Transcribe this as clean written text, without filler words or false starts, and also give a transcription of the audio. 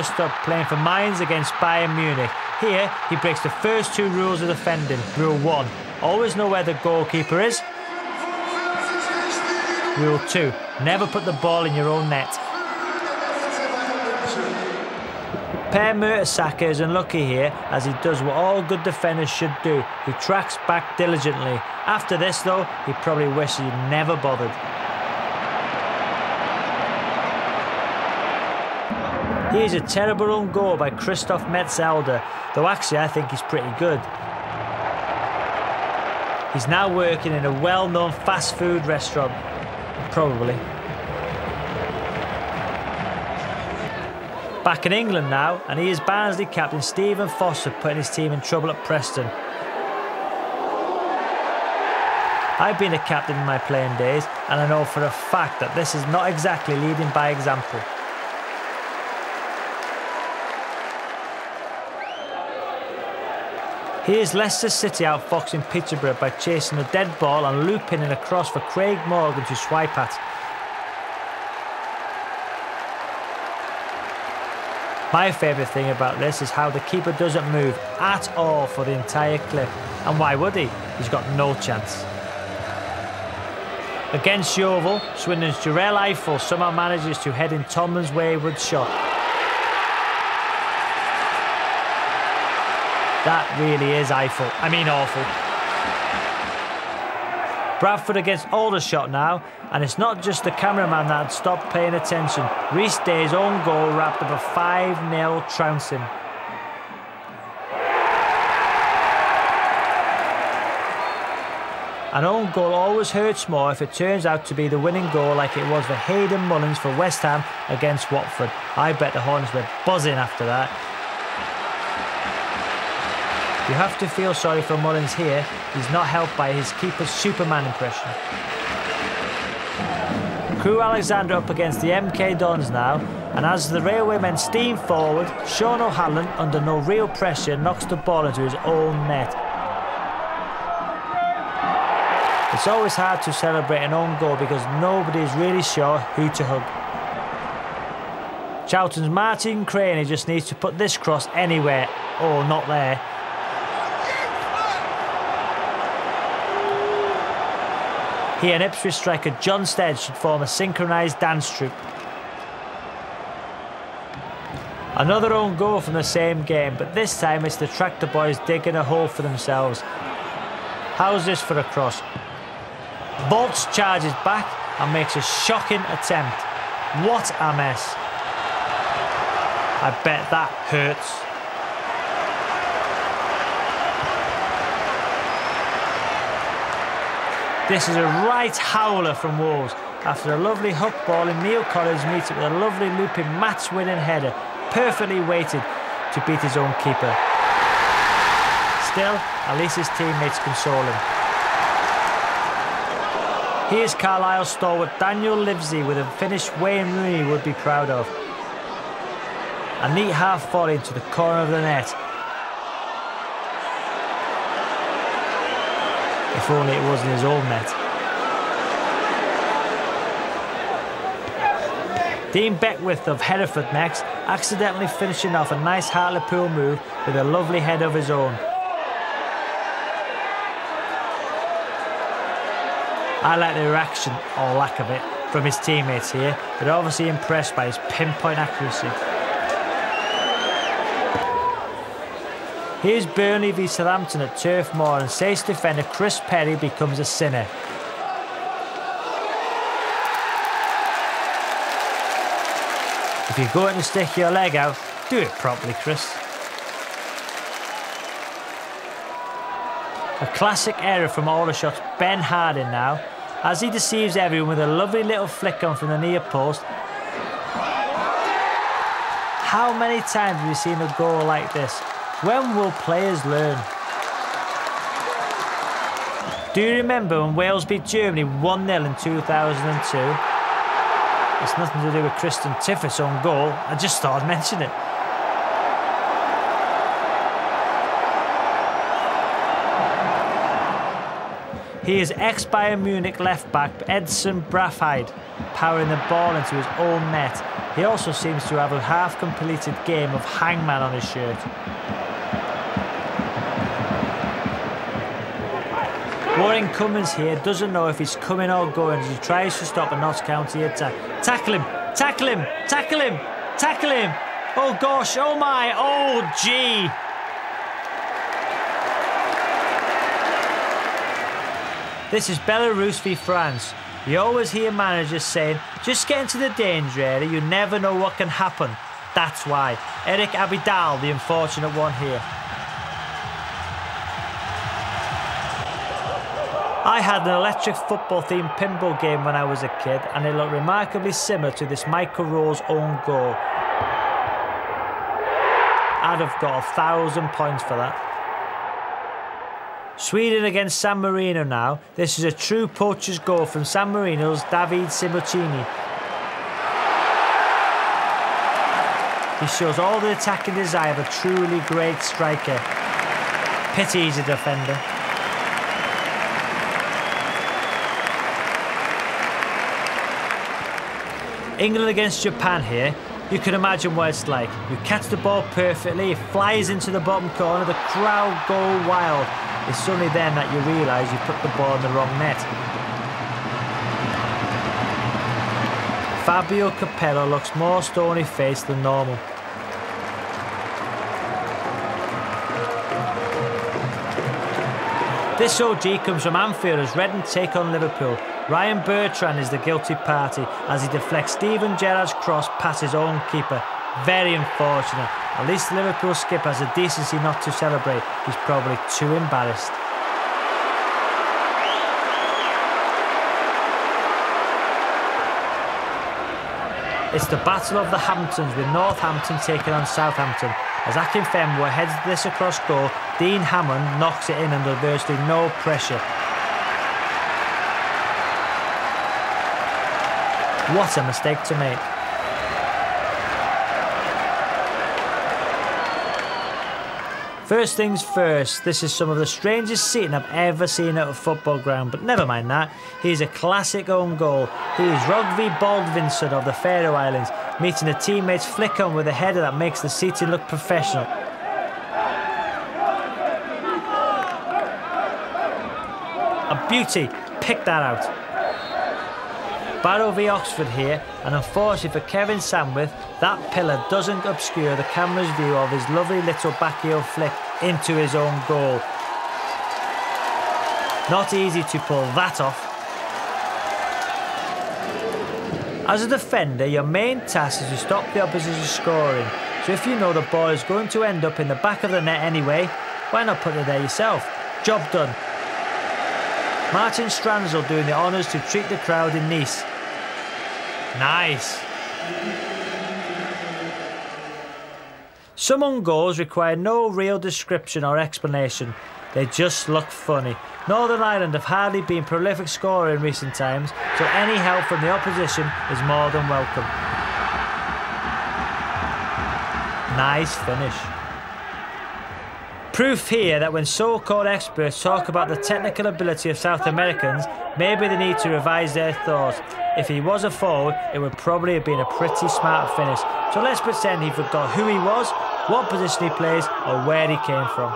just up playing for Mainz against Bayern Munich. Here, he breaks the first two rules of defending. Rule 1, always know where the goalkeeper is. Rule 2, never put the ball in your own net. Per Mertesacker is unlucky here, as he does what all good defenders should do. He tracks back diligently. After this though, he probably wishes he'd never bothered. Here's a terrible own goal by Christoph Metzelder, though actually I think he's pretty good. He's now working in a well-known fast food restaurant. Probably. Back in England now, and he is Barnsley captain Stephen Foster putting his team in trouble at Preston. I've been a captain in my playing days, and I know for a fact that this is not exactly leading by example. Here's Leicester City outfoxing Peterborough by chasing a dead ball and looping it across for Craig Morgan to swipe at. My favourite thing about this is how the keeper doesn't move at all for the entire clip. And why would he? He's got no chance. Against Yeovil, Swindon's Jarell Eiffel somehow manages to head in Tomlin's wayward shot. That really is Eiffel. I mean awful. Bradford against Aldershot now, and it's not just the cameraman that had stopped paying attention. Rhys Day's own goal wrapped up a 5-0 trouncing. An own goal always hurts more if it turns out to be the winning goal, like it was for Hayden Mullins for West Ham against Watford. I bet the Hornets were buzzing after that. You have to feel sorry for Mullins here. He's not helped by his keeper's Superman impression. Crew Alexander up against the MK Dons now, and as the Railwaymen steam forward, Sean O'Halloran, under no real pressure, knocks the ball into his own net. It's always hard to celebrate an own goal because nobody is really sure who to hug. Charlton's Martin Craney just needs to put this cross anywhere. Oh, not there. He and Ipswich striker John Stead should form a synchronised dance troupe. Another own goal from the same game, but this time it's the tractor boys digging a hole for themselves. How's this for a cross? Bolts charges back and makes a shocking attempt. What a mess. I bet that hurts. This is a right howler from Wolves. After a lovely hook ball in, Neil Collins meets it with a lovely looping match-winning header, perfectly weighted to beat his own keeper. Still, at least his teammates console him. Here's Carlisle stalwart Daniel Livesey with a finish Wayne Rooney would be proud of. A neat half volley into the corner of the net. If only it wasn't his own net. Dean Beckwith of Hereford next, accidentally finishing off a nice Hartlepool move with a lovely head of his own. I like the reaction, or lack of it, from his teammates here. They're obviously impressed by his pinpoint accuracy. Here's Burnley v Southampton at Turf Moor, and Saints defender Chris Perry becomes a sinner. If you're going to stick your leg out, do it properly, Chris. A classic error from Aldershot's Ben Harding now, as he deceives everyone with a lovely little flick on from the near post. How many times have we seen a goal like this? When will players learn? Do you remember when Wales beat Germany 1-0 in 2002? It's nothing to do with Christian Tiffer's own goal. I just thought I'd mention it. He is ex-Bayern Munich left-back Edson Braafheid. powering the ball into his own net. He also seems to have a half-completed game of hangman on his shirt. Warren Cummins here doesn't know if he's coming or going as he tries to stop a Notts County attack. Tackle him! Tackle him! Tackle him! Tackle him! Oh gosh! Oh my! Oh gee! This is Belarus v France. You always hear managers saying, just get into the danger area, you never know what can happen. That's why. Eric Abidal, the unfortunate one here. I had an electric football-themed pinball game when I was a kid, and it looked remarkably similar to this Michael Rowe's own goal. I'd have got 1,000 points for that. Sweden against San Marino now. This is a true poacher's goal from San Marino's David Simocini. He shows all the attacking desire of a truly great striker. Pity he's a defender. England against Japan here. You can imagine what it's like. You catch the ball perfectly, it flies into the bottom corner, the crowd go wild. It's only then that you realise you put the ball in the wrong net. Fabio Capello looks more stony-faced than normal. This OG comes from Anfield as Reading take on Liverpool. Ryan Bertrand is the guilty party as he deflects Steven Gerrard's cross past his own keeper. Very unfortunate. At least the Liverpool skipper has the decency not to celebrate. He's probably too embarrassed. It's the Battle of the Hamptons with Northampton taking on Southampton. As Akinfenwa heads this across goal, Dean Hammond knocks it in under virtually no pressure. What a mistake to make. First things first, this is some of the strangest seating I've ever seen at a football ground, but never mind that. He's a classic own goal. He is Rugby Baldvinsson of the Faroe Islands, meeting a teammate's flick on with a header that makes the seating look professional. A beauty, pick that out. Barrow v Oxford here, and unfortunately for Kevin Sandwith, that pillar doesn't obscure the camera's view of his lovely little backheel flick into his own goal. Not easy to pull that off. As a defender, your main task is to stop the opposition scoring, so if you know the ball is going to end up in the back of the net anyway, why not put it there yourself? Job done. Martin Stranzel doing the honours to treat the crowd in Nice. Nice. Some own goals require no real description or explanation. They just look funny. Northern Ireland have hardly been prolific scorer in recent times, so any help from the opposition is more than welcome. Nice finish. Proof here that when so-called experts talk about the technical ability of South Americans, maybe they need to revise their thoughts. If he was a forward, it would probably have been a pretty smart finish. So let's pretend he forgot who he was, what position he plays, or where he came from.